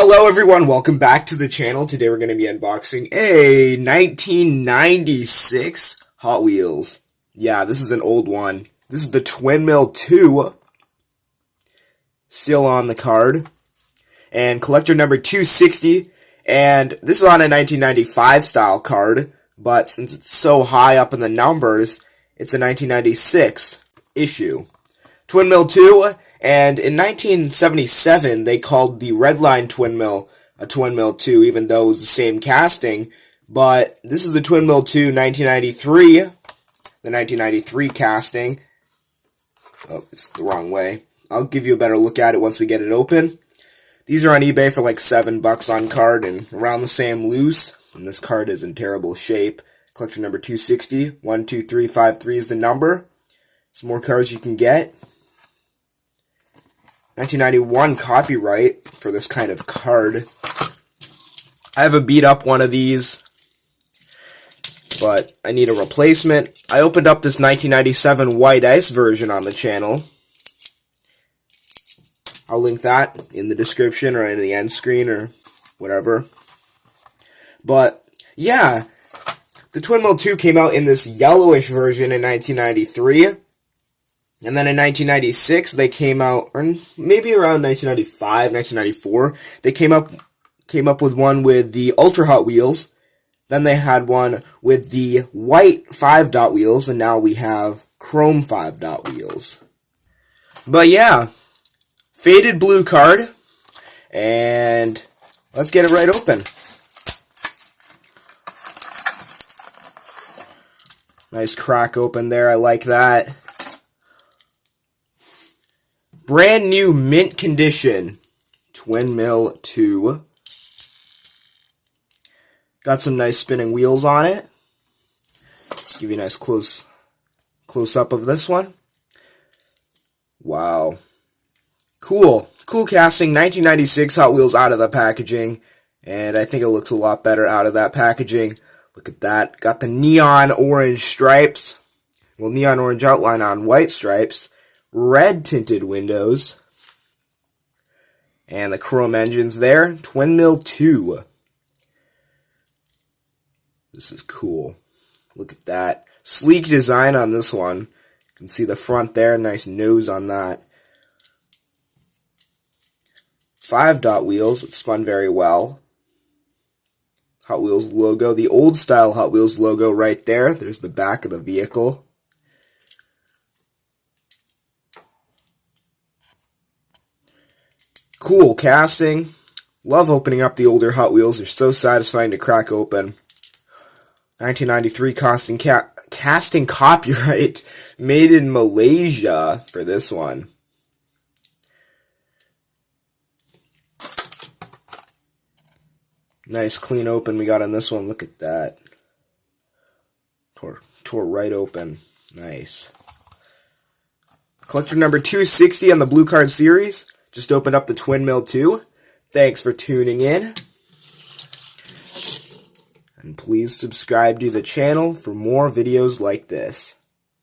Hello everyone, welcome back to the channel. Today we're going to be unboxing a 1996 Hot Wheels. Yeah, this is an old one. This is the Twin Mill 2. Still on the card. And collector number 260. And this is on a 1995 style card. But since it's so high up in the numbers, it's a 1996 issue. Twin Mill 2. And in 1977, they called the Red Line Twin Mill a Twin Mill 2, even though it was the same casting. But this is the Twin Mill 2 1993, the 1993 casting. Oh, it's the wrong way. I'll give you a better look at it once we get it open. These are on eBay for like $7 on card and around the same loose. And this card is in terrible shape. Collector number 260, 12353 is the number. Some more cards you can get. 1991 copyright for this kind of card. I have a beat up one of these, but I need a replacement. I opened up this 1997 White Ice version on the channel. I'll link that in the description or in the end screen or whatever. But yeah, the Twin Mill 2 came out in this yellowish version in 1993. And then in 1996, they came out, or maybe around 1995, 1994, they came up with one with the Ultra Hot Wheels. Then they had one with the white 5-dot wheels, and now we have chrome 5-dot wheels. But yeah, faded blue card, and let's get it right open. Nice crack open there, I like that. Brand new mint condition, Twin Mill 2. Got some nice spinning wheels on it. Give you a nice close up of this one. Wow. Cool casting, 1996 Hot Wheels out of the packaging. And I think it looks a lot better out of that packaging. Look at that. Got the neon orange stripes. Well, neon orange outline on white stripes. Red tinted windows, and the chrome engines there. Twin Mill 2. This is cool. Look at that. Sleek design on this one. You can see the front there, nice nose on that. 5-dot wheels, it spun very well. Hot Wheels logo, the old style Hot Wheels logo right there. There's the back of the vehicle. Cool casting. Love opening up the older Hot Wheels. They're so satisfying to crack open. 1993 casting copyright. Made in Malaysia for this one. Nice clean open we got on this one. Look at that. Tore right open. Nice. Collector number 260 on the Blue Card series. Just opened up the Twin Mill 2. Thanks for tuning in. And please subscribe to the channel for more videos like this.